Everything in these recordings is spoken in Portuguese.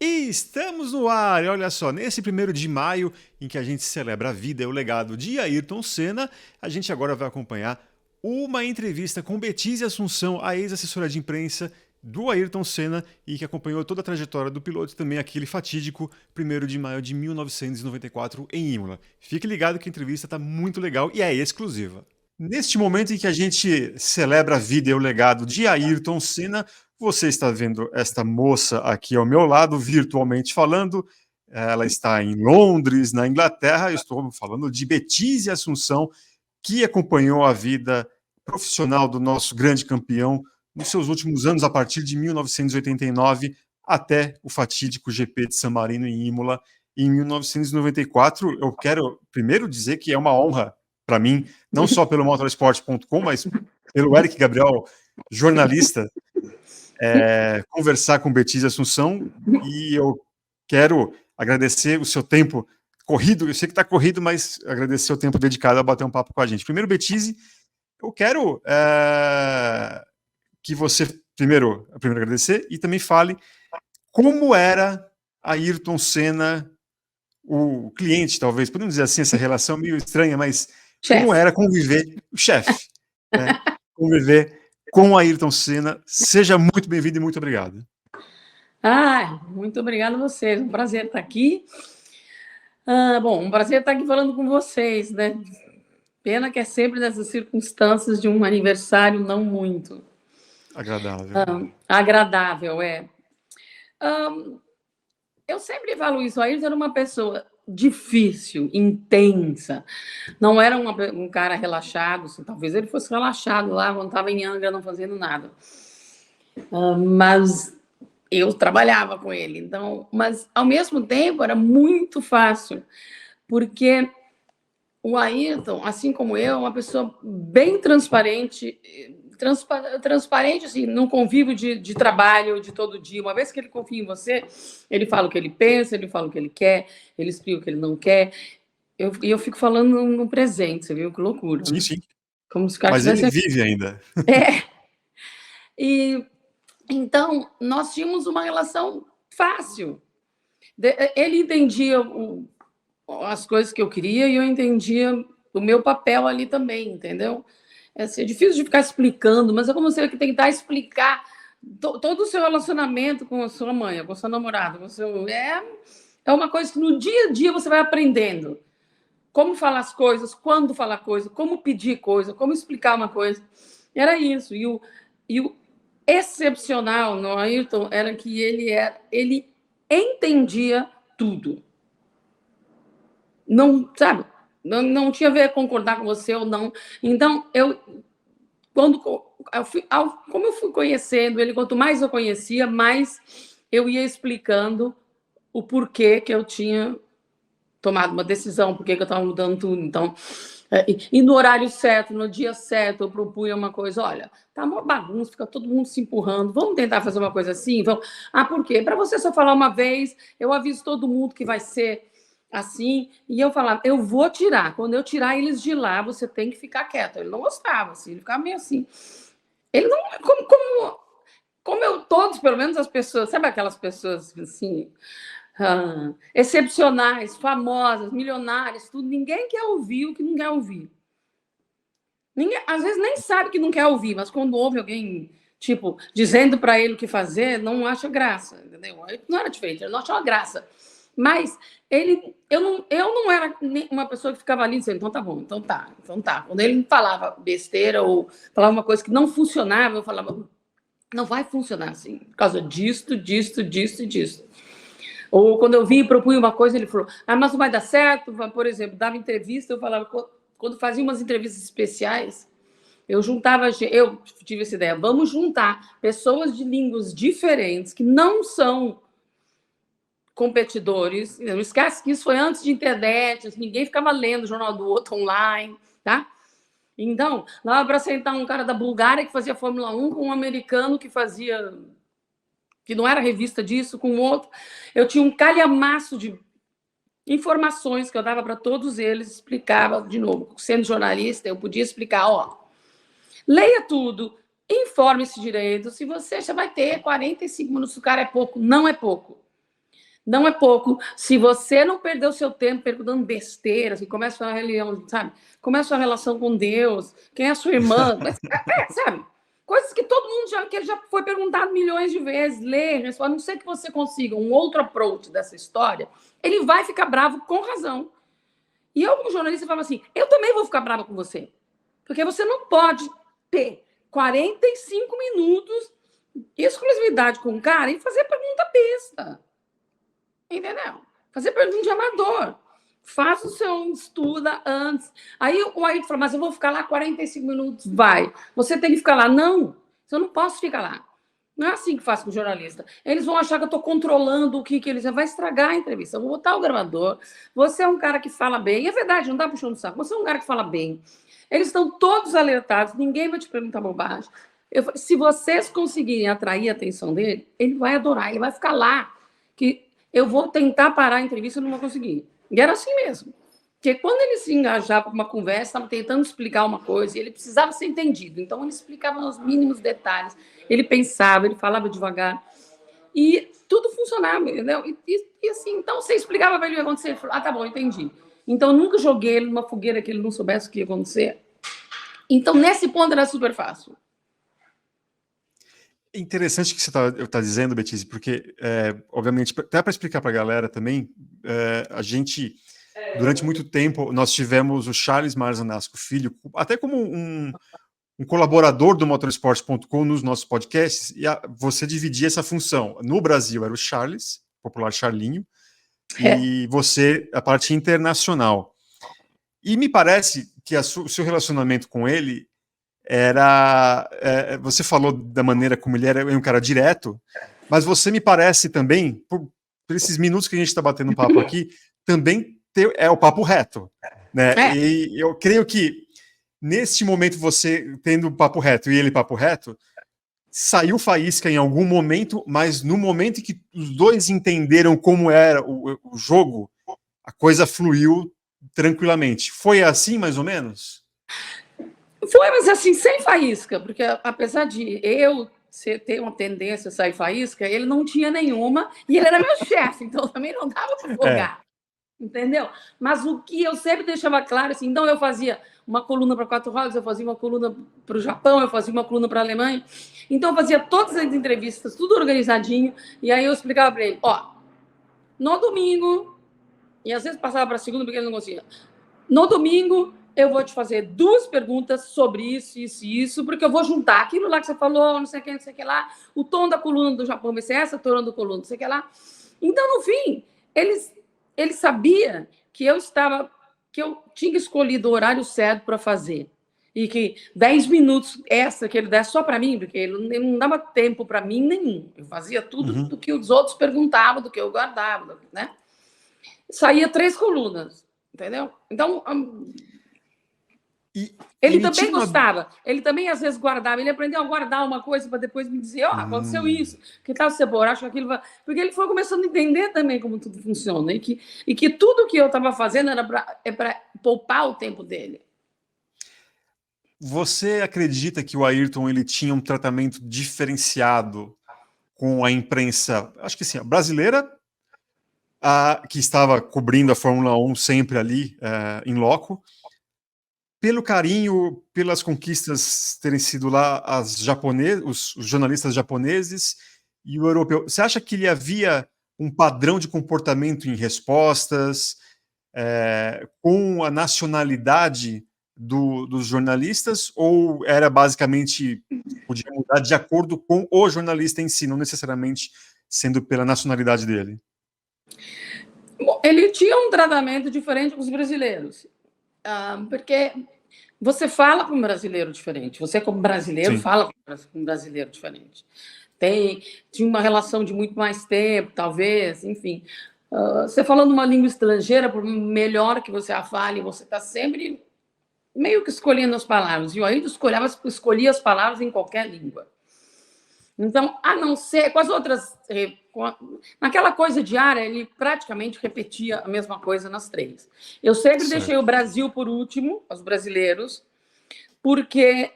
E estamos no ar, e olha só, nesse 1º de maio, em que a gente celebra a vida e o legado de Ayrton Senna, a gente agora vai acompanhar uma entrevista com Bethise Assunção, a ex-assessora de imprensa do Ayrton Senna e que acompanhou toda a trajetória do piloto e também aquele fatídico 1º de maio de 1994 em Imola. Fique ligado que a entrevista está muito legal e é exclusiva. Neste momento em que a gente celebra a vida e o legado de Ayrton Senna, você está vendo esta moça aqui ao meu lado, virtualmente falando. Ela está em Londres, na Inglaterra. Eu estou falando de Bethise Assunção, que acompanhou a vida profissional do nosso grande campeão nos seus últimos anos, a partir de 1989 até o fatídico GP de San Marino em Imola em 1994. Eu quero primeiro dizer que é uma honra para mim, não só pelo motorsport.com, mas pelo Eric Gabriel, jornalista, conversar com Bethise Assunção, e eu quero agradecer o seu tempo corrido, eu sei que está corrido, mas agradecer o tempo dedicado a bater um papo com a gente. Primeiro, Bethise, eu quero que você, primeiro agradecer, e também fale como era Ayrton Senna, o cliente, talvez, podemos dizer assim, essa relação meio estranha, mas como era conviver, o chefe, né? Conviver com Ayrton Senna. Seja muito bem-vindo e muito obrigado. Muito obrigada a vocês. Um prazer estar aqui. Bom, um prazer estar aqui falando com vocês, né? Pena que é sempre nessas circunstâncias de um aniversário não muito agradável. Agradável, eu sempre falo isso. Ayrton era uma pessoa difícil, intensa. Não era um cara relaxado. Assim, talvez ele fosse relaxado lá quando estava em Angra, não fazendo nada. Mas eu trabalhava com ele, então, mas ao mesmo tempo era muito fácil, porque o Ayrton, assim como eu, é uma pessoa bem transparente, transparente assim, num convívio de trabalho de todo dia. Uma vez que ele confia em você, ele fala o que ele pensa, ele fala o que ele quer, ele explica o que ele não quer. E eu fico falando no presente, você viu que loucura, sim, né? sim. Como se o cara Mas ele tivesse... vive ainda. E então nós tínhamos uma relação fácil. Ele entendia as coisas que eu queria e eu entendia o meu papel ali também, entendeu? É difícil de ficar explicando, mas é como você que tentar explicar todo o seu relacionamento com a sua mãe, com o seu namorado, com o seu... É uma coisa que no dia a dia você vai aprendendo. Como falar as coisas, quando falar coisa, como pedir coisa, como explicar uma coisa. Era isso. E o excepcional no Ayrton era que ele entendia tudo. Não, sabe? Não tinha a ver concordar com você ou não. Então, como eu fui conhecendo ele, quanto mais eu conhecia, mais eu ia explicando o porquê que eu tinha tomado uma decisão, porquê que eu estava mudando tudo. Então, e no horário certo, no dia certo, eu propunha uma coisa, olha, tá uma bagunça, fica todo mundo se empurrando, vamos tentar fazer uma coisa assim? Vamos. Por quê? Para você só falar uma vez, eu aviso todo mundo que vai ser assim, e eu falava, eu vou tirar, quando eu tirar eles de lá, você tem que ficar quieto. Ele não gostava, assim, ele ficava meio assim. Ele não, como eu, todos, pelo menos as pessoas, sabe aquelas pessoas assim, excepcionais, famosas, milionárias, tudo, ninguém quer ouvir o que não quer ouvir. Ninguém, às vezes nem sabe que não quer ouvir, mas quando ouve alguém, tipo, dizendo para ele o que fazer, não acha graça, entendeu? Ele não era diferente, ele não achava graça. Mas eu não era uma pessoa que ficava ali dizendo, então tá bom, então tá. Quando ele me falava besteira ou falava uma coisa que não funcionava, eu falava, não vai funcionar assim, por causa disto. Ou quando eu vim e propunha uma coisa, ele falou, mas não vai dar certo. Por exemplo, dava entrevista, eu falava, quando fazia umas entrevistas especiais, eu tive essa ideia, vamos juntar pessoas de línguas diferentes, que não são competidores. Não esquece que isso foi antes de internet, ninguém ficava lendo o jornal do outro online, tá? Então, dava para sentar um cara da Bulgária que fazia Fórmula 1 com um americano que não era revista disso, com outro. Eu tinha um calhamaço de informações que eu dava para todos eles, explicava de novo. Sendo jornalista, eu podia explicar, leia tudo, informe-se direito. Se você já vai ter 45 minutos, o cara é pouco, não é pouco. Não é pouco. Se você não perder o seu tempo perguntando besteiras, que começa a religião, sabe? Começa a relação com Deus, quem é a sua irmã, mas, sabe? Coisas que todo mundo já foi perguntado milhões de vezes, lê, a não ser que você consiga um outro approach dessa história, ele vai ficar bravo com razão. E eu, como jornalista, falo assim, eu também vou ficar brava com você. Porque você não pode ter 45 minutos de exclusividade com o cara e fazer pergunta besta. Entendeu? Fazer pergunta de amador. Faça o seu estuda antes. Aí o Ayrton fala, mas eu vou ficar lá 45 minutos. Vai. Você tem que ficar lá. Não, eu não posso ficar lá. Não é assim que faz com o jornalista. Eles vão achar que eu estou controlando o que eles... Vai estragar a entrevista. Eu vou botar o gravador. Você é um cara que fala bem. É verdade, não dá puxando o saco. Você é um cara que fala bem. Eles estão todos alertados. Ninguém vai te perguntar bobagem. Se vocês conseguirem atrair a atenção dele, ele vai adorar. Ele vai ficar lá. Que eu vou tentar parar a entrevista e não vou conseguir. E era assim mesmo. Porque quando ele se engajava com uma conversa, estava tentando explicar uma coisa, e ele precisava ser entendido. Então, ele explicava nos mínimos detalhes. Ele pensava, ele falava devagar. E tudo funcionava, entendeu? E assim, então, você explicava para ele o que ia acontecer. Ele falou, tá bom, entendi. Então, eu nunca joguei ele numa fogueira que ele não soubesse o que ia acontecer. Então, nesse ponto, era super fácil. É interessante o que você está dizendo, Betise, porque, obviamente, até para explicar para a galera também, a gente, durante muito tempo, nós tivemos o Charles Marzanasco Filho, até como um colaborador do motorsport.com nos nossos podcasts, e você dividia essa função. No Brasil era o Charles, popular Charlinho, e você a parte internacional. E me parece que o seu relacionamento com ele era... você falou da maneira como ele era um cara direto, mas você me parece também, por esses minutos que a gente está batendo um papo aqui, também é o papo reto. Né? E eu creio que neste momento, você tendo papo reto e ele papo reto, saiu faísca em algum momento, mas no momento em que os dois entenderam como era o jogo, a coisa fluiu tranquilamente. Foi assim, mais ou menos? Foi, mas assim, sem faísca, porque apesar de eu ter uma tendência a sair faísca, ele não tinha nenhuma, e ele era meu chefe, então também não dava para folgar. Entendeu? Mas o que eu sempre deixava claro, assim, então eu fazia uma coluna para 4 rodas, eu fazia uma coluna para o Japão, eu fazia uma coluna para a Alemanha. Então eu fazia todas as entrevistas, tudo organizadinho, e aí eu explicava para ele, no domingo, e às vezes passava para a segunda porque ele não conseguia. No domingo, eu vou te fazer 2 perguntas sobre isso, isso e isso, porque eu vou juntar aquilo lá que você falou, não sei o que lá, o tom da coluna do Japão vai ser essa, o tom da coluna, não sei o que lá. Então, no fim, ele sabia que eu tinha escolhido o horário certo para fazer. E que 10 minutos que ele desse só para mim, porque ele não dava tempo para mim nenhum. Eu fazia tudo do que os outros perguntavam, do que eu guardava, né? Saía 3 colunas, entendeu? Então, ele também gostava. Ele também, às vezes, guardava. Ele aprendeu a guardar uma coisa para depois me dizer, aconteceu isso. Que tal você pôr? Acho que aquilo vai... Porque ele foi começando a entender também como tudo funciona. E que tudo que eu estava fazendo era para poupar o tempo dele. Você acredita que o Ayrton ele tinha um tratamento diferenciado com a imprensa, acho que sim, a brasileira, que estava cobrindo a Fórmula 1 sempre ali, em loco, pelo carinho, pelas conquistas terem sido lá os jornalistas japoneses e o europeu. Você acha que ele havia um padrão de comportamento em respostas, com a nacionalidade dos jornalistas, ou era basicamente, podia mudar de acordo com o jornalista em si, não necessariamente sendo pela nacionalidade dele? Bom, ele tinha um tratamento diferente com os brasileiros. Porque você fala com um brasileiro diferente. Você, como brasileiro, Sim. fala com um brasileiro diferente. Tinha uma relação de muito mais tempo, talvez, enfim. Você falando uma língua estrangeira, por melhor que você a fale, você está sempre meio que escolhendo as palavras. E o Ayrton escolhia as palavras em qualquer língua. Então, a não ser... Com as outras... naquela coisa diária, ele praticamente repetia a mesma coisa nas 3. Eu sempre deixei o Brasil por último, os brasileiros, porque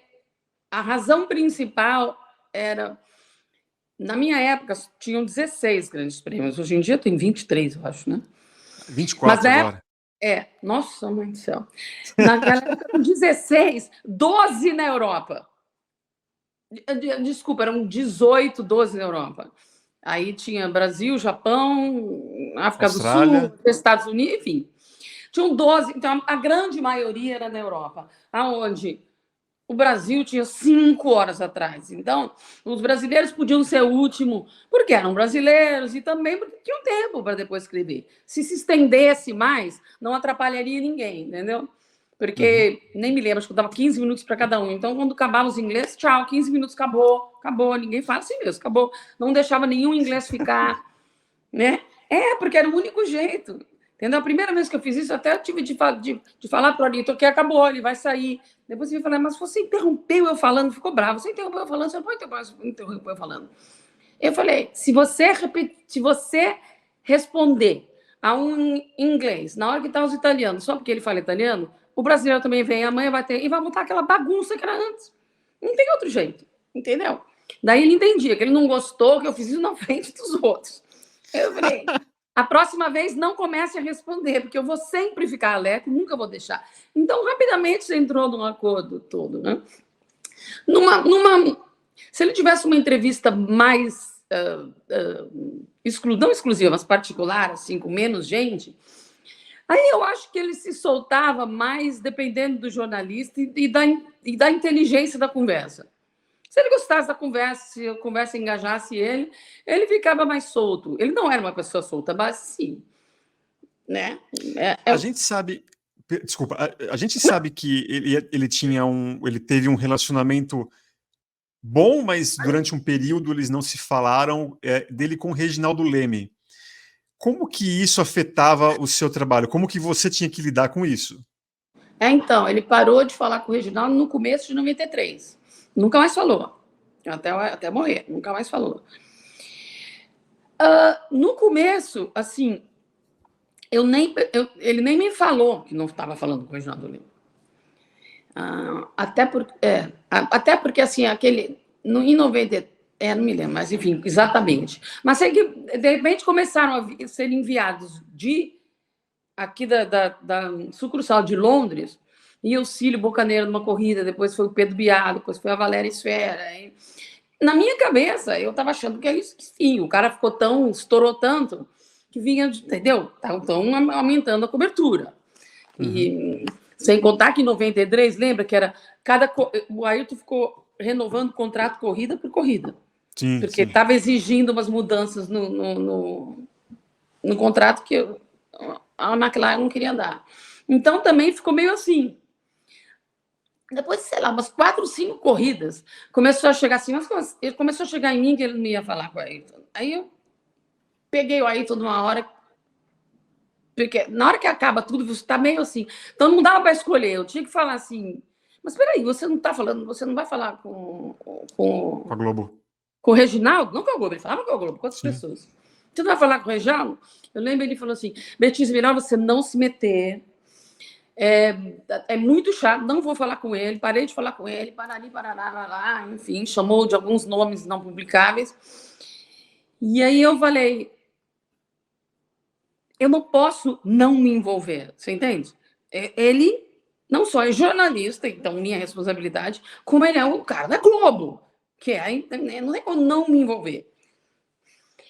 a razão principal era Na minha época, tinham 16 grandes prêmios. Hoje em dia tem 23, eu acho, né? 24 Mas na época, agora. nossa, mãe do céu. Naquela época, 16, 12 na Europa. Desculpa, eram 18, 12 na Europa. Aí tinha Brasil, Japão, África do Sul, Austrália. Estados Unidos, enfim. Tinham 12, então a grande maioria era na Europa, aonde o Brasil tinha 5 horas atrás. Então, os brasileiros podiam ser o último, porque eram brasileiros e também porque tinham tempo para depois escrever. Se estendesse mais, não atrapalharia ninguém, entendeu? Porque nem me lembro, acho que eu dava 15 minutos para cada um. Então, quando acabava os ingleses, tchau, 15 minutos, acabou. Ninguém fala assim mesmo, acabou. Não deixava nenhum inglês ficar, né? Porque era o único jeito. Entendeu? A primeira vez que eu fiz isso, até eu tive de falar para o editor que acabou, ele vai sair. Depois ele falou, mas você interrompeu eu falando, ficou bravo. Você interrompeu eu falando, você não pode interromper eu falando. Eu falei, se você responder a um inglês, na hora que está os italianos, só porque ele fala italiano, o brasileiro também vem, amanhã vai ter, e vai montar aquela bagunça que era antes. Não tem outro jeito, entendeu? Daí ele entendia que ele não gostou, que eu fiz isso na frente dos outros. Eu falei, a próxima vez não comece a responder, porque eu vou sempre ficar alerta e nunca vou deixar. Então, rapidamente, você entrou num acordo todo, né? Se ele tivesse uma entrevista mais não exclusiva, mas particular, assim, com menos gente, aí eu acho que ele se soltava mais dependendo do jornalista e da inteligência da conversa. Se ele gostasse da conversa, se a conversa engajasse ele ficava mais solto. Ele não era uma pessoa solta, mas sim. Né? A gente sabe. Desculpa, a gente sabe que ele teve um relacionamento bom, mas durante um período eles não se falaram, dele com o Reginaldo Leme. Como que isso afetava o seu trabalho? Como que você tinha que lidar com isso? Então, ele parou de falar com o Reginaldo no começo de 93. Nunca mais falou. Até morrer, nunca mais falou. No começo, assim, ele nem me falou que não estava falando com o Reginaldo Leme. Até porque, assim, em 90, não me lembro, mas enfim, exatamente. Mas sei que, de repente, começaram a ser enviados aqui da sucursal de Londres, e o Cílio Bocaneiro numa corrida, depois foi o Pedro Biá, depois foi a Valéria Esfera. Hein? Na minha cabeça, eu estava achando que sim, o cara estourou tanto, que vinha, entendeu? Estão aumentando a cobertura. E sem contar que em 93, lembra que era o Ayrton ficou renovando contrato corrida por corrida. Sim, porque estava exigindo umas mudanças no contrato que a McLaren não queria dar. Então também ficou meio assim. Depois, sei lá, umas 4, 5 corridas, começou a chegar assim, ele começou a chegar em mim que ele não ia falar com o Ayrton. Aí eu peguei o Ayrton numa hora, porque na hora que acaba tudo, você está meio assim. Então não dava para escolher, eu tinha que falar assim, mas espera aí, você não vai falar com a Globo. Com o Reginaldo? Não com a Globo, ele falava com a Globo, com outras pessoas. Você não vai falar com o Reginaldo? Eu lembro, ele falou assim, Beatriz, melhor você não se meter, é muito chato, não vou falar com ele, parei de falar com ele, parará, enfim, chamou de alguns nomes não publicáveis. E aí eu falei, eu não posso não me envolver, você entende? Ele não só é jornalista, então minha responsabilidade, como ele é o cara da Globo, que não tem como não me envolver.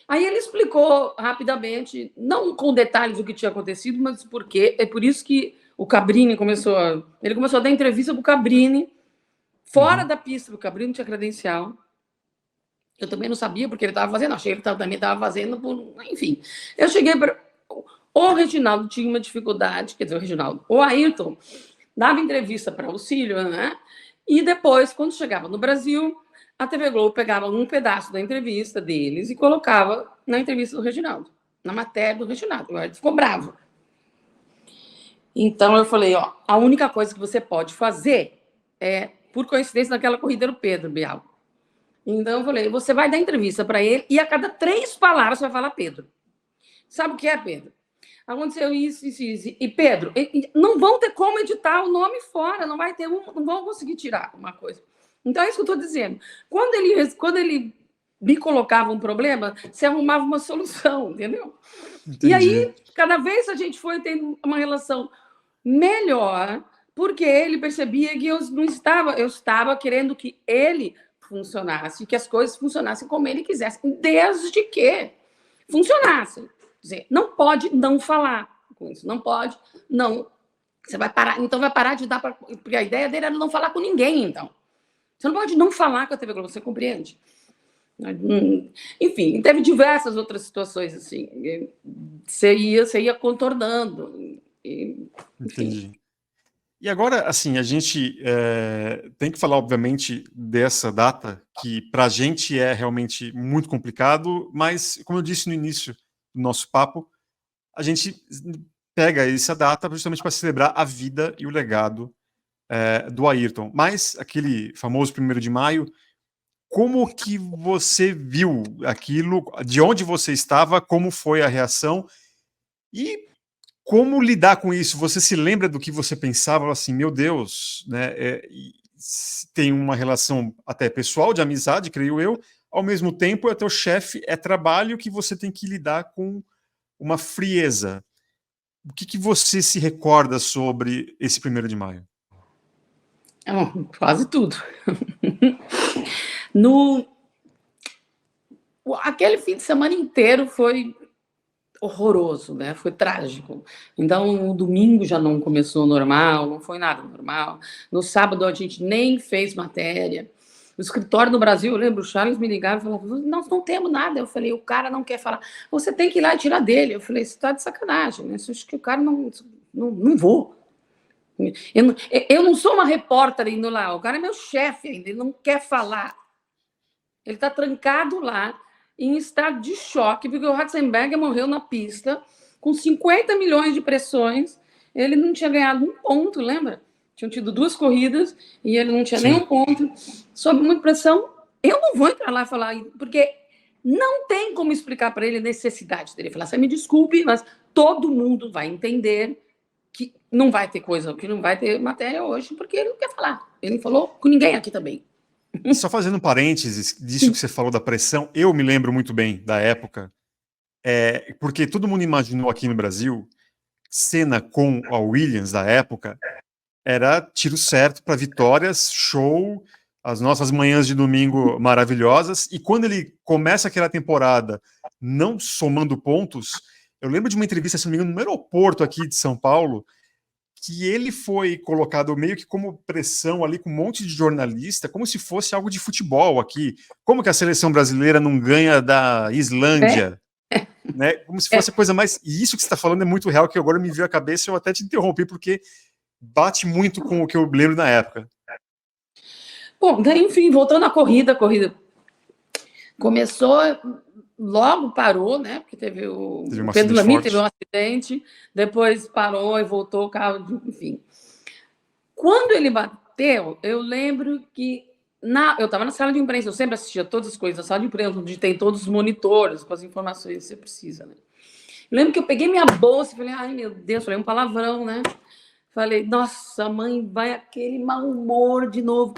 Aí ele explicou rapidamente, não com detalhes do que tinha acontecido, mas porque é por isso que o Cabrini começou a dar entrevista para o Cabrini, fora da pista, o Cabrini tinha credencial. Eu também não sabia porque ele estava fazendo, achei que ele também estava fazendo, enfim. Eu cheguei para... O Reginaldo tinha uma dificuldade, quer dizer, o Ayrton dava entrevista para o Cílio, né? E depois, quando chegava no Brasil, a TV Globo pegava um pedaço da entrevista deles e colocava na entrevista do Reginaldo, na matéria do Reginaldo. O Ayrton ficou bravo. Então eu falei, a única coisa que você pode fazer é, por coincidência, naquela corrida do Pedro Bial. Então eu falei, você vai dar entrevista para ele e a cada 3 palavras você vai falar Pedro. Sabe o que é, Pedro? Aconteceu isso. E Pedro, não vão ter como editar o nome fora, não vão conseguir tirar uma coisa. Então é isso que eu estou dizendo. Quando ele me colocava um problema, você arrumava uma solução, entendeu? Entendi. E aí, cada vez a gente foi tendo uma relação melhor, porque ele percebia que eu estava querendo que ele funcionasse, que as coisas funcionassem como ele quisesse, desde que funcionassem. Quer dizer, não pode não falar com isso, não pode não. Você vai parar, então vai parar de dar para. Porque a ideia dele era não falar com ninguém, então. Você não pode não falar com a TV Globo, você compreende? Enfim, teve diversas outras situações assim. Você ia contornando. Entendi. E agora, assim, a gente tem que falar, obviamente, dessa data, que para a gente é realmente muito complicado, mas, como eu disse no início do nosso papo, a gente pega essa data justamente para celebrar a vida e o legado do Ayrton. Mas aquele famoso 1º de maio, como que você viu aquilo? De onde você estava? Como foi a reação? E como lidar com isso? Você se lembra do que você pensava? Assim, meu Deus, né? Tem uma relação até pessoal, de amizade, creio eu. Ao mesmo tempo, é teu chefe, é trabalho que você tem que lidar com uma frieza. O que você se recorda sobre esse 1º de maio? Quase tudo. No, aquele fim de semana inteiro foi horroroso, né? Foi trágico. Então, o domingo já não começou normal, não foi nada normal. No sábado, a gente nem fez matéria. O escritório no Brasil, eu lembro, o Charles me ligava e falava: nós não temos nada. Eu falei: o cara não quer falar. Você tem que ir lá e tirar dele. Eu falei: você está de sacanagem, né? Acho que o cara não vou. Eu não sou uma repórter indo lá. O cara é meu chefe ainda, ele não quer falar. Ele está trancado lá, em estado de choque, porque o Ratzenberger morreu na pista, com 50 milhões de pressões. Ele não tinha ganhado um ponto, lembra? Tinham tido 2 corridas e ele não tinha nenhum ponto. Sob muita pressão, eu não vou entrar lá e falar, porque não tem como explicar para ele a necessidade dele falar. Você me desculpe, mas todo mundo vai entender que não vai ter coisa, que não vai ter matéria hoje, porque ele não quer falar. Ele não falou com ninguém aqui também. Só fazendo um parênteses disso que você falou da pressão, eu me lembro muito bem da época, porque todo mundo imaginou aqui no Brasil, Senna com a Williams da época, era tiro certo para vitórias, show, as nossas manhãs de domingo maravilhosas, e quando ele começa aquela temporada não somando pontos, eu lembro de uma entrevista, se não me engano, no aeroporto aqui de São Paulo, que ele foi colocado meio que como pressão ali com um monte de jornalista, como se fosse algo de futebol aqui. Como que a seleção brasileira não ganha da Islândia? Né? Como se fosse a coisa mais... E isso que você está falando é muito real, que agora me veio à cabeça e eu até te interrompi, porque bate muito com o que eu lembro na época. Bom, daí, enfim, voltando à corrida, a corrida começou, logo parou, né? Porque teve o Pedro Lamy teve um acidente, depois parou e voltou o carro, enfim. Quando ele bateu, eu lembro que eu estava na sala de imprensa, eu sempre assistia todas as coisas na sala de imprensa, onde tem todos os monitores com as informações que você precisa, né? Eu lembro que eu peguei minha bolsa e falei: ai, meu Deus, falei um palavrão, né? Falei: nossa, mãe, vai aquele mau humor de novo.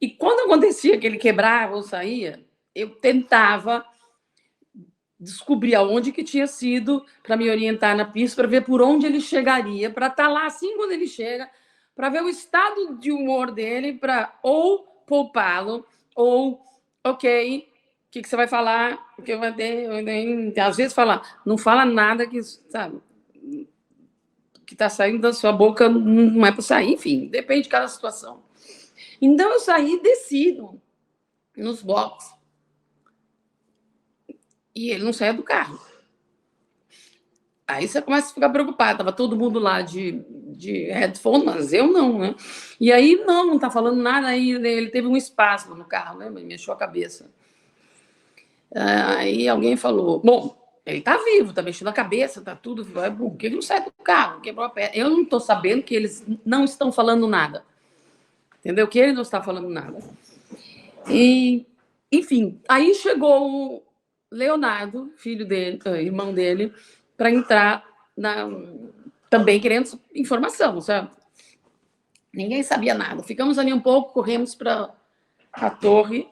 E quando acontecia que ele quebrava ou saía, eu tentava descobrir aonde que tinha sido para me orientar na pista, para ver por onde ele chegaria, para estar lá assim quando ele chega, para ver o estado de humor dele, para ou poupá-lo, ou, ok, o que você vai falar? Porque vai ter, às vezes falar, não fala nada que, sabe, que está saindo da sua boca não é para sair, enfim, depende de cada situação. Então eu saí e desci nos boxes. E ele não saía do carro. Aí você começa a ficar preocupado. Tava todo mundo lá de headphone, mas eu não, né? E aí, não tá falando nada. Aí ele teve um espasmo no carro, né? Me mexeu a cabeça. Aí alguém falou: bom, ele tá vivo, tá mexendo a cabeça, tá tudo. Por que ele não sai do carro? Quebrou a perna. Eu não tô sabendo que eles não estão falando nada. Entendeu? Que ele não está falando nada. E, enfim, aí chegou o Leonardo, filho dele, irmão dele, para entrar também querendo informação, sabe? Ninguém sabia nada. Ficamos ali um pouco, corremos para a torre.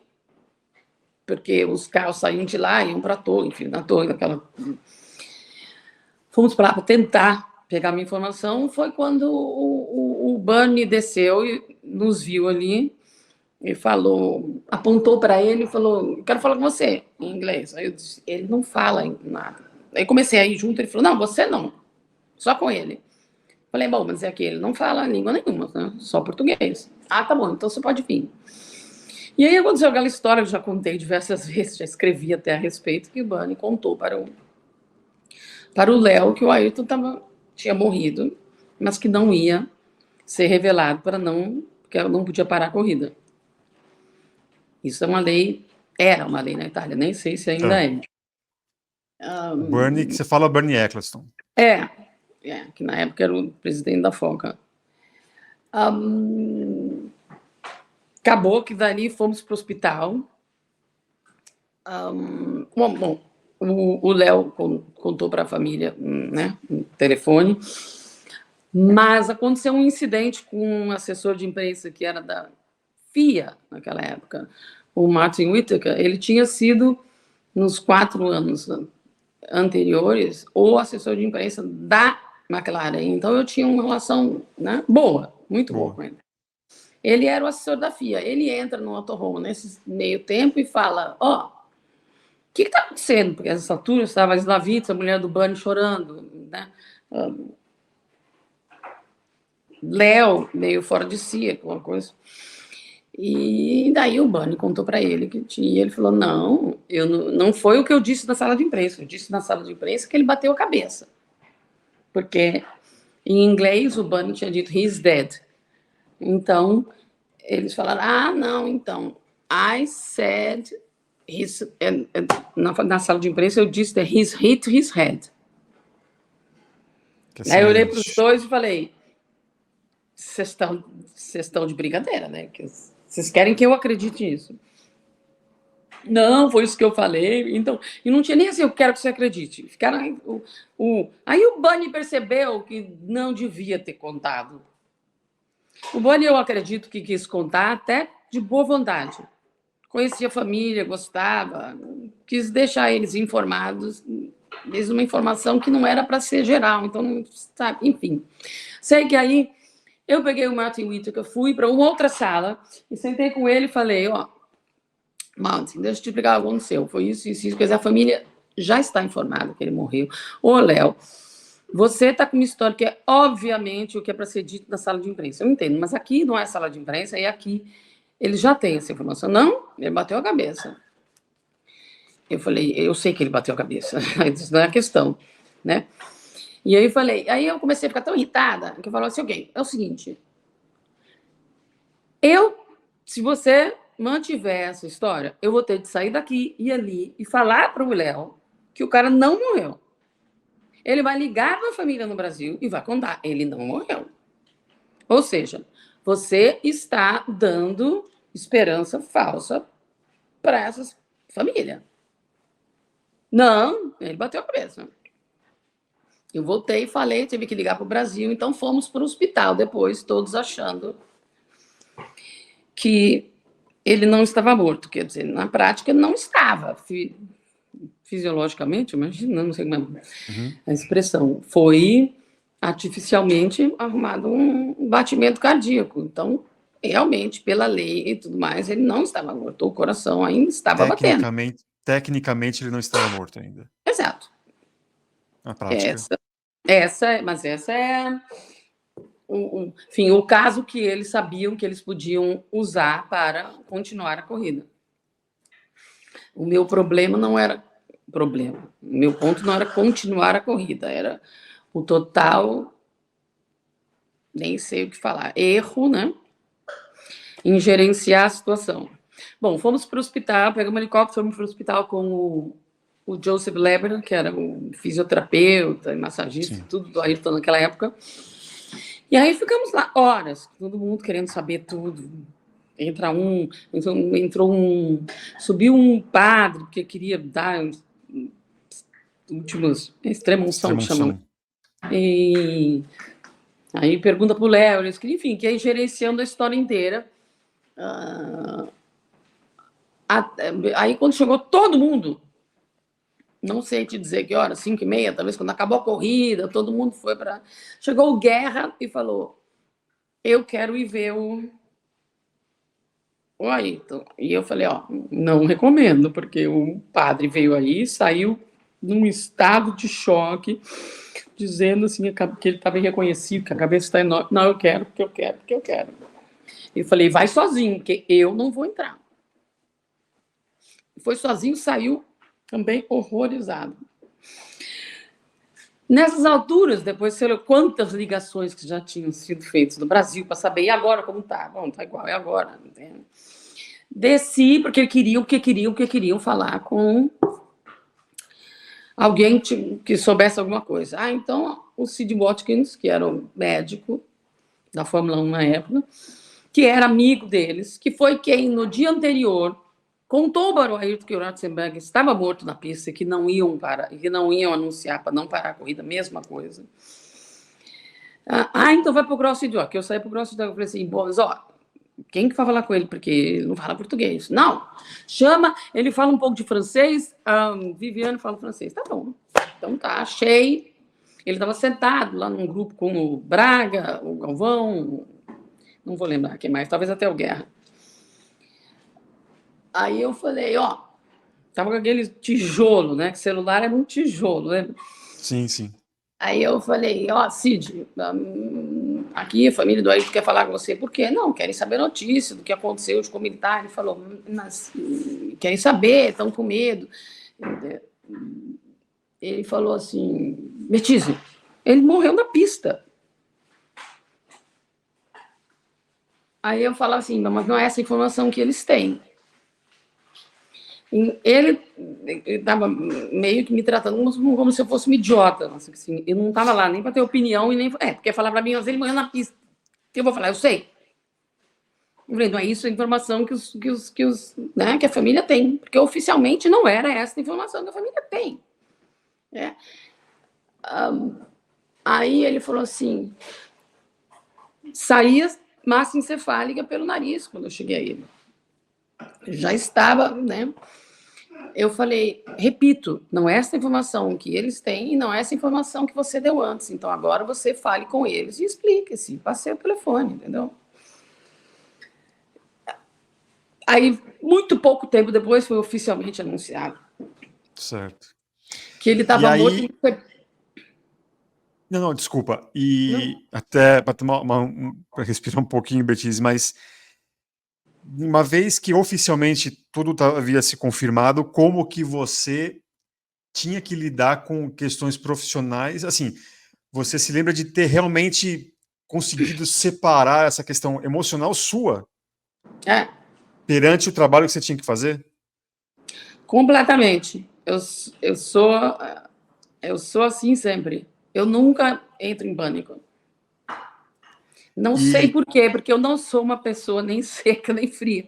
porque os carros saíam de lá, iam para a torre, enfim, na torre, naquela... Fomos para lá para tentar pegar minha informação, foi quando o Bernie desceu e nos viu ali, e falou, apontou para ele e falou, quero falar com você, em inglês. Aí eu disse, ele não fala nada. Aí comecei a ir junto, ele falou, não, você não, só com ele. Falei, bom, mas é que ele não fala língua nenhuma, né? Só português. Ah, tá bom, então você pode vir. E aí aconteceu aquela história que eu já contei diversas vezes, já escrevi até a respeito, que o Bernie contou para o Léo que o Ayrton tinha morrido, mas que não ia ser revelado porque ela não podia parar a corrida. Isso é uma lei, era uma lei na Itália, nem sei se ainda é. Bernie, que você fala Bernie Eccleston. Que na época era o presidente da FOCA. Acabou que dali fomos para o hospital. Bom, o Léo contou para a família, né, no telefone, mas aconteceu um incidente com um assessor de imprensa que era da FIA naquela época, o Martin Whittaker. Ele tinha sido, nos 4 anos anteriores, o assessor de imprensa da McLaren. Então eu tinha uma relação, né, boa, muito boa com ele. Ele era o assessor da FIA. Ele entra no motorhome nesse meio tempo e fala, o que está acontecendo? Porque nessa altura estava a Slavitsa, a mulher do Bernie, chorando, né? Léo, meio fora de si, alguma coisa. E daí o Bernie contou para ele que tinha. E ele falou, não foi o que eu disse na sala de imprensa. Eu disse na sala de imprensa que ele bateu a cabeça. Porque em inglês o Bernie tinha dito, he's dead. Então, eles falaram, não, então, I said, na sala de imprensa eu disse that he's hit his head. Aí eu olhei para os dois e falei, vocês estão de brincadeira, né? Vocês querem que eu acredite nisso? Não, foi isso que eu falei. Então, e não tinha nem assim, eu quero que você acredite. Ficaram, aí o Bernie percebeu que não devia ter contado. O Bernie, eu acredito que quis contar até de boa vontade. Conhecia a família, gostava, quis deixar eles informados, mesmo uma informação que não era para ser geral. Então, sabe, enfim. Sei que aí eu peguei o Martin Whittaker, fui para uma outra sala e sentei com ele e falei, Martin, deixa eu te explicar o que aconteceu. Foi isso, quer dizer, a família já está informada que ele morreu. Ô, Léo, você está com uma história que é, obviamente, o que é para ser dito na sala de imprensa. Eu entendo, mas aqui não é sala de imprensa, e aqui ele já tem essa informação. Não, ele bateu a cabeça. Eu falei, eu sei que ele bateu a cabeça, isso não é a questão, né? E aí eu comecei a ficar tão irritada, que eu falei assim, ok, é o seguinte, se você mantiver essa história, eu vou ter de sair daqui, ir ali e falar para o Léo que o cara não morreu. Ele vai ligar para a família no Brasil e vai contar, ele não morreu. Ou seja, você está dando esperança falsa para essa família. Não, ele bateu a cabeça. Eu voltei e falei, tive que ligar para o Brasil, então fomos para o hospital depois, todos achando que ele não estava morto. Quer dizer, na prática, não estava. Fisiologicamente, imagina, não sei como é a expressão. Foi artificialmente arrumado um batimento cardíaco. Então, realmente, pela lei e tudo mais, ele não estava morto. O coração ainda estava batendo. Tecnicamente, ele não estava morto ainda. Exato. Na prática. Mas essa é... enfim, o caso que eles sabiam que eles podiam usar para continuar a corrida. O meu problema não era... O meu ponto não era continuar a corrida, era o total... nem sei o que falar. Erro, né? Em gerenciar a situação. Bom, fomos para o hospital, pegamos um helicóptero, fomos para o hospital com o Joseph Leber, que era um fisioterapeuta e massagista, sim, tudo do Ayrton naquela época. E aí ficamos lá horas, todo mundo querendo saber tudo. Subiu um padre que queria dar últimos extrema-unção, chamam. E aí pergunta para o Léo, enfim, que aí gerenciando a história inteira. Aí, quando chegou todo mundo, não sei te dizer que hora, 5h30, talvez, quando acabou a corrida, todo mundo foi para... Chegou o Guerra e falou, eu quero ir ver o Ayrton. E eu falei, ó, não recomendo, porque o padre veio aí, saiu num estado de choque, dizendo assim que ele estava irreconhecido, que a cabeça está enorme. Não, eu quero, porque eu quero, porque eu quero. Eu falei, vai sozinho, porque eu não vou entrar. Foi sozinho, saiu também horrorizado. Nessas alturas, depois sei lá quantas ligações que já tinham sido feitas no Brasil para saber, e agora como tá? Bom, tá igual, é agora. Entende? Desci, porque queriam falar com alguém que soubesse alguma coisa. Então, o Sid Watkins, que era o médico da Fórmula 1 na época, que era amigo deles, que foi quem, no dia anterior, contou para o Ayrton que o Ratzenberger estava morto na pista e que não iam anunciar para não parar a corrida, mesma coisa. Então vai para o Grossi Dioc. Eu saí para o Grossi Dioc e falei assim, bom, mas, ó, quem que vai falar com ele? Porque ele não fala português. Não, chama, ele fala um pouco de francês, Viviane fala francês. Tá bom. Então tá, achei. Ele estava sentado lá num grupo com o Braga, o Galvão, não vou lembrar quem mais, talvez até o Guerra. Aí eu falei, ó, tava com aquele tijolo, né? Que celular era um tijolo, lembra? Sim, sim. Aí eu falei, ó, Cid, aqui a família do Ayrton quer falar com você. Por quê? Não, querem saber notícia do que aconteceu com o militar. Ele falou, mas querem saber, estão com medo. Ele falou assim, Betise, ele morreu na pista. Aí eu falava assim, mas não é essa informação que eles têm. Ele estava meio que me tratando como se eu fosse uma idiota. Assim, eu não estava lá nem para ter opinião, e nem. Porque falar para mim, mas ele morreu na pista. Eu vou falar, eu sei. Eu falei, não é isso a informação que a família tem. Porque oficialmente não era essa a informação que a família tem. Aí ele falou assim: saía massa encefálica pelo nariz quando eu cheguei aí. Já estava, né? Eu falei, repito, não é essa informação que eles têm e não é essa informação que você deu antes. Então, agora você fale com eles e explique-se. Passei o telefone, entendeu? Aí, muito pouco tempo depois, foi oficialmente anunciado. Certo. Que ele estava morto. Não, desculpa. E até para para respirar um pouquinho, Betise, mas uma vez que oficialmente tudo havia se confirmado, como que você tinha que lidar com questões profissionais? Assim, você se lembra de ter realmente conseguido separar essa questão emocional sua perante o trabalho que você tinha que fazer? Completamente. Eu sou assim sempre. Eu nunca entro em pânico. Não sei por quê, porque eu não sou uma pessoa nem seca, nem fria.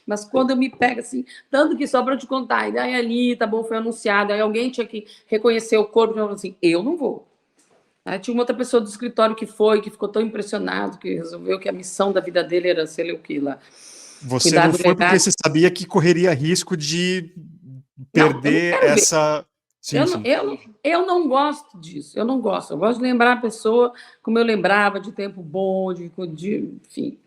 Mas quando eu me pego assim, tanto que só para te contar, e aí ali, tá bom, foi anunciado, aí alguém tinha que reconhecer o corpo, e eu falei assim, eu não vou. Aí tinha uma outra pessoa do escritório que ficou tão impressionado, que resolveu que a missão da vida dele era, sei lá o que lá. Você não foi porque você sabia que correria risco de perder essa... Sim, eu não gosto disso, eu não gosto. Eu gosto de lembrar a pessoa como eu lembrava de tempo bom, enfim.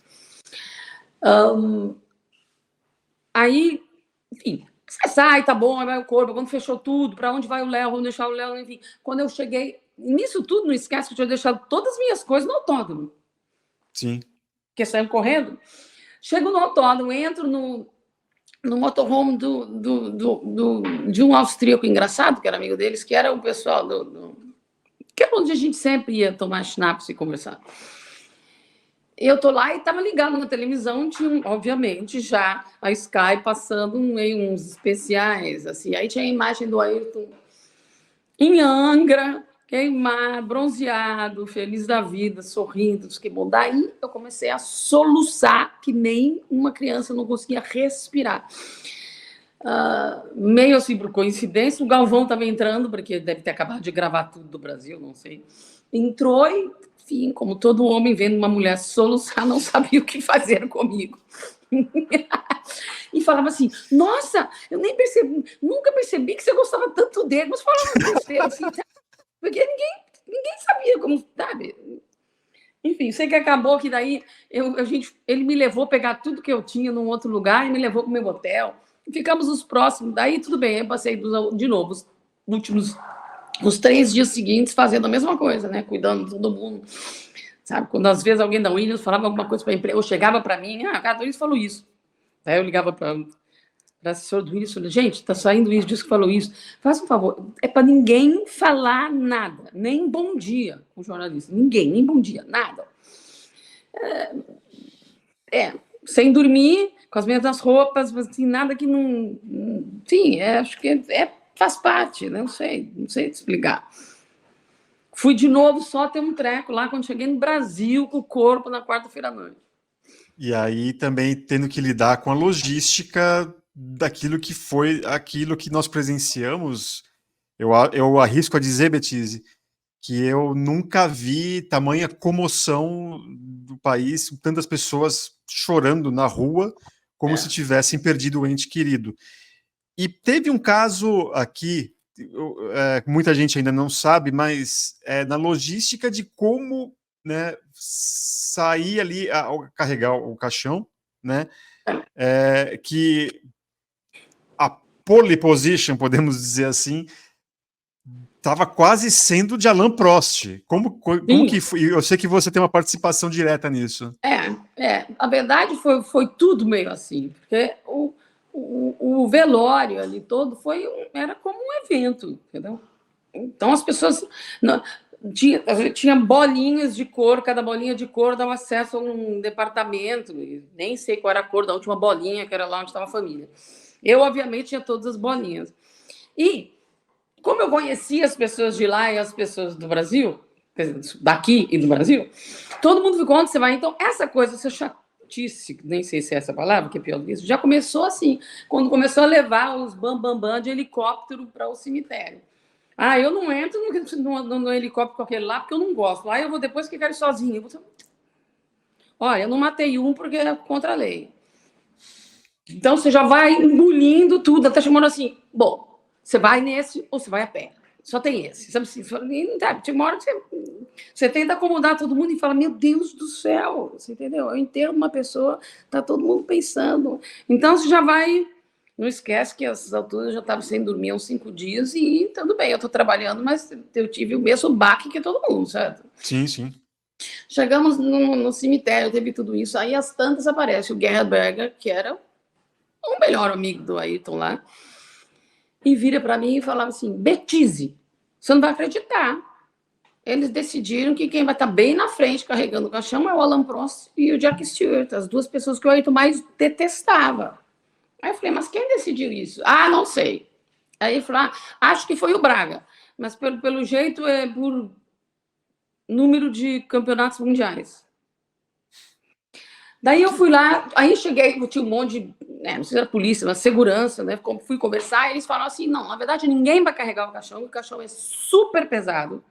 Aí, enfim, você sai, tá bom, aí vai o corpo, quando fechou tudo, para onde vai o Léo, vamos deixar o Léo, enfim. Quando eu cheguei, nisso tudo, não esquece que eu tinha deixado todas as minhas coisas no autódromo. Sim. Porque saiu correndo. Chego no autódromo, entro no motorhome de um austríaco engraçado, que era amigo deles, que era o pessoal que é onde a gente sempre ia tomar schnapps e conversar. Eu tô lá e estava ligado na televisão, tinha, obviamente, já a Sky passando meio uns especiais, assim. Aí tinha a imagem do Ayrton em Angra, queimado, bronzeado, feliz da vida, sorrindo, que bom. Daí eu comecei a soluçar que nem uma criança, não conseguia respirar. Meio assim, por coincidência, o Galvão estava entrando, porque deve ter acabado de gravar tudo do Brasil, não sei. Entrou e, enfim, como todo homem vendo uma mulher soluçar, não sabia o que fazer comigo. E falava assim, nossa, eu nem percebi, nunca percebi que você gostava tanto dele. Mas falava umas besteiras assim, sabe? Porque ninguém sabia como, sabe? Enfim, sei que acabou que daí ele me levou pegar tudo que eu tinha num outro lugar e me levou para o meu hotel. Ficamos os próximos, daí tudo bem, eu passei de novo os últimos, os 3 dias seguintes fazendo a mesma coisa, né? Cuidando de todo mundo. Sabe? Quando às vezes alguém da Williams falava alguma coisa para a empresa, ou chegava para mim, a cada Williams falou isso. Aí eu ligava para assessor do Williams e falei, gente, está saindo isso, disse que falou isso. Faça um favor, é para ninguém falar nada, nem bom dia com o jornalista, ninguém, nem bom dia, nada. Sem dormir, com as mesmas roupas, assim, nada que não. Sim, acho que faz parte, né? Não sei te explicar. Fui de novo só ter um treco lá quando cheguei no Brasil com o corpo na quarta-feira à noite. E aí também tendo que lidar com a logística daquilo que foi aquilo que nós presenciamos. Eu arrisco a dizer, Betise, que eu nunca vi tamanha comoção do país, tantas pessoas chorando na rua como se tivessem perdido o ente querido. E teve um caso aqui, muita gente ainda não sabe, mas na logística de como, né, sair ali, carregar o caixão, né, que a pole position, podemos dizer assim, estava quase sendo de Alain Prost. Como que foi? Eu sei que você tem uma participação direta nisso. A verdade foi tudo meio assim, porque o velório ali todo era como um evento, entendeu? Então as pessoas tinha bolinhas de cor, cada bolinha de cor dava acesso a um departamento, nem sei qual era a cor da última bolinha, que era lá onde estava a família. Eu, obviamente, tinha todas as bolinhas. E, como eu conhecia as pessoas de lá e as pessoas do Brasil, daqui e do Brasil, todo mundo ficou onde você vai. Então, essa coisa, essa chatice, nem sei se é essa palavra, que é pior do que isso, já começou assim, quando começou a levar os bambambam de helicóptero para o cemitério. Eu não entro no helicóptero com aquele lá porque eu não gosto. Lá eu vou depois que quero ir sozinho. Olha, eu não matei um porque é contra a lei. Então você já vai engolindo tudo, até chamando assim, bom, você vai nesse ou você vai a pé. Só tem esse. Sabe assim? Tinha uma hora que você tenta acomodar todo mundo e fala, meu Deus do céu, você entendeu? Eu enterro uma pessoa, tá todo mundo pensando. Então você já vai. Não esquece que essas alturas eu já estava sem dormir há uns 5 dias e tudo bem, eu estou trabalhando, mas eu tive o mesmo baque que todo mundo, certo? Sim, sim. Chegamos no cemitério, teve tudo isso, aí as tantas aparece o Gerhard Berger, que era o melhor amigo do Ayrton lá, e vira para mim e falava assim, Betise, você não vai acreditar. Eles decidiram que quem vai estar bem na frente carregando o caixão é o Alain Prost e o Jack Stewart, as duas pessoas que o Ayrton mais detestava. Aí eu falei, mas quem decidiu isso? Não sei. Aí ele falou, acho que foi o Braga, mas pelo jeito é por número de campeonatos mundiais. Daí eu fui lá, aí cheguei, tinha um monte de, não sei se era polícia, mas segurança, né? Fui conversar, e eles falaram assim, não, na verdade ninguém vai carregar o caixão é super pesado.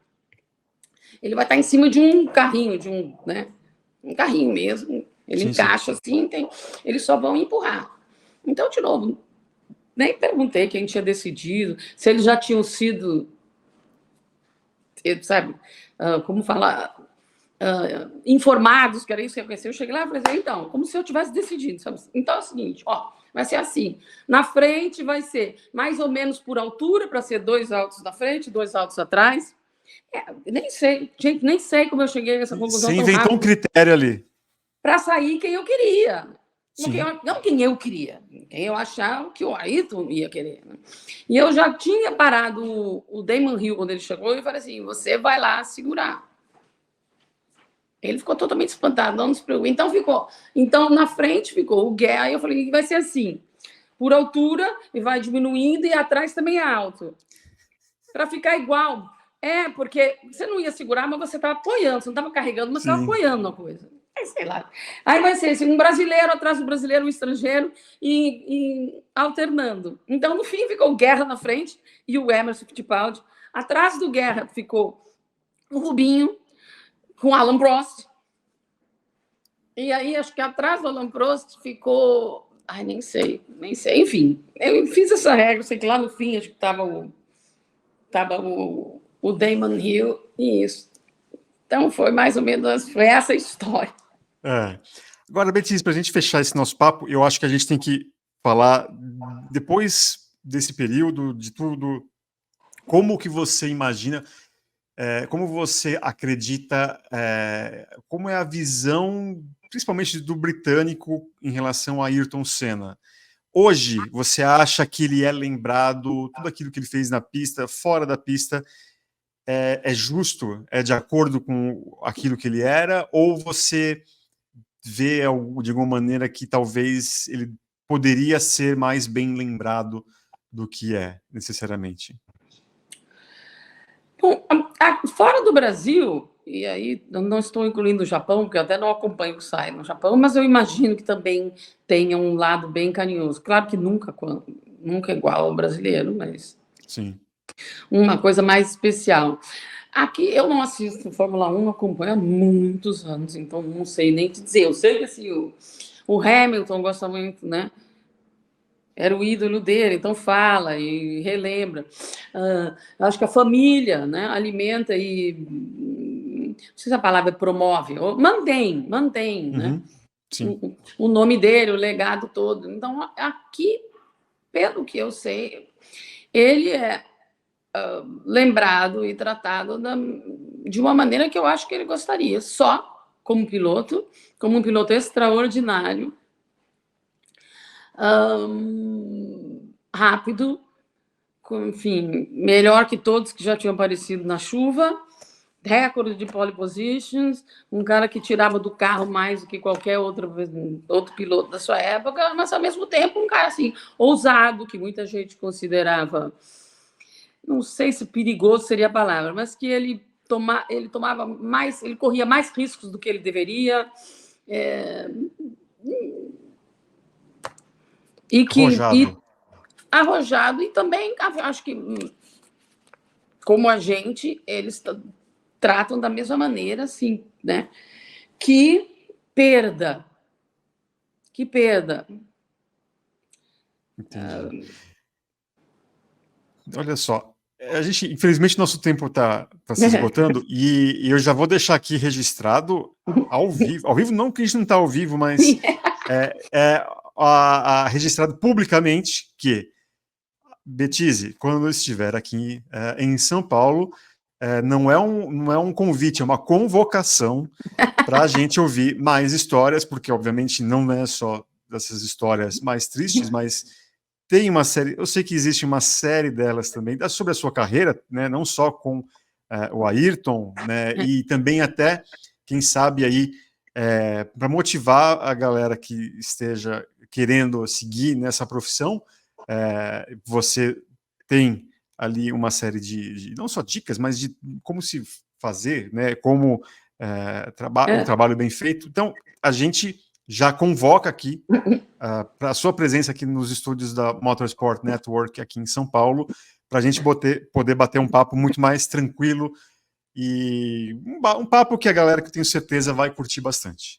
Ele vai estar em cima de um carrinho, um carrinho mesmo. Ele encaixa assim, eles só vão empurrar. Então, de novo, nem perguntei quem tinha decidido, se eles já tinham sido, sabe, como falar, informados, que era isso que aconteceu. Eu cheguei lá e falei, então, como se eu tivesse decidido, sabe? Então é o seguinte, vai ser assim, na frente vai ser mais ou menos por altura, para ser 2 altos na frente, 2 altos atrás. Nem sei, gente, nem sei como eu cheguei nessa conclusão. Você inventou um critério ali. Para sair quem eu queria. Não quem eu queria, quem eu achava que o Ayrton ia querer. Né? E eu já tinha parado o Damon Hill quando ele chegou e falei assim, você vai lá segurar. Ele ficou totalmente espantado, não se preocupe. Então, na frente ficou o Guerra, aí eu falei, vai ser assim, por altura, e vai diminuindo, e atrás também é alto. Para ficar igual. Porque você não ia segurar, mas você estava apoiando, você não estava carregando, mas você estava apoiando a coisa. Sei lá. Aí vai ser assim, um brasileiro atrás do brasileiro, um estrangeiro, e alternando. Então, no fim, ficou o Guerra na frente e o Emerson Fittipaldi. Atrás do Guerra ficou o Rubinho, com Alan Prost. E aí, acho que atrás do Alan Prost ficou... Ai, nem sei. Enfim, eu fiz essa regra, sei que lá no fim, acho que estava o Damon Hill e isso. Então, foi mais ou menos foi essa a história. Agora, Beatriz, para a gente fechar esse nosso papo, eu acho que a gente tem que falar, depois desse período, de tudo, como que você imagina, como você acredita, como é a visão, principalmente do britânico, em relação a Ayrton Senna. Hoje, você acha que ele é lembrado, tudo aquilo que ele fez na pista, fora da pista, é justo, é de acordo com aquilo que ele era, ou você vê de alguma maneira que talvez ele poderia ser mais bem lembrado do que é, necessariamente? Bom, fora do Brasil, e aí eu não estou incluindo o Japão, porque eu até não acompanho o que sai no Japão, mas eu imagino que também tenha um lado bem carinhoso. Claro que nunca é igual ao brasileiro, mas Sim. uma coisa mais especial. Aqui eu não assisto Fórmula 1, acompanho há muitos anos, então não sei nem te dizer. Eu sei que assim, o Hamilton gosta muito, né? Era o ídolo dele, então fala e relembra. Acho que a família, né, alimenta e não sei se a palavra promove, mantém, né? Sim. O nome dele, o legado todo. Então, aqui, pelo que eu sei, ele é lembrado e tratado de uma maneira que eu acho que ele gostaria, só como um piloto extraordinário, rápido, enfim, melhor que todos que já tinham aparecido na chuva, recorde de pole positions, um cara que tirava do carro mais do que qualquer outro piloto da sua época, mas ao mesmo tempo um cara assim ousado, que muita gente considerava, não sei se perigoso seria a palavra, mas que ele tomava mais, ele corria mais riscos do que ele deveria. E que arrojado, e também acho que, como a gente, eles tratam da mesma maneira, assim, né? Que perda. Entendi. Olha só, a gente, infelizmente, nosso tempo está se esgotando e eu já vou deixar aqui registrado ao vivo não que a gente não está ao vivo, mas registrado publicamente que Betise, quando estiver aqui em São Paulo, não é um convite, é uma convocação para a gente ouvir mais histórias, porque obviamente não é só dessas histórias mais tristes, mas tem uma série, eu sei que existe uma série delas também, sobre a sua carreira, né, não só com o Ayrton, né, e também até, quem sabe aí, para motivar a galera que esteja querendo seguir nessa profissão, você tem ali uma série de não só dicas, mas de como se fazer, né, como um trabalho bem feito. Então, a gente já convoca aqui para a sua presença aqui nos estúdios da Motorsport Network aqui em São Paulo, para a gente poder bater um papo muito mais tranquilo e um papo que a galera, que eu tenho certeza, vai curtir bastante.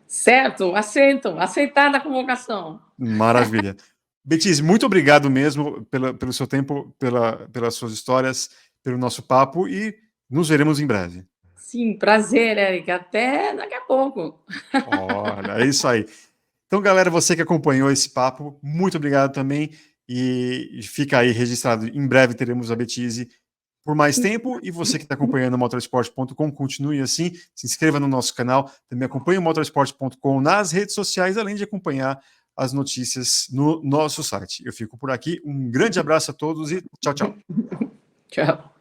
Certo, aceitada a convocação. Maravilha. Betise, muito obrigado mesmo pelo seu tempo, pelas suas histórias, pelo nosso papo, e nos veremos em breve. Sim, prazer, Érica. Até daqui a pouco. Olha, é isso aí. Então, galera, você que acompanhou esse papo, muito obrigado também. E fica aí registrado. Em breve teremos a Betise por mais tempo. E você que está acompanhando o motorsport.com, continue assim. Se inscreva no nosso canal. Também acompanhe o motorsport.com nas redes sociais, além de acompanhar as notícias no nosso site. Eu fico por aqui. Um grande abraço a todos e tchau, tchau. Tchau.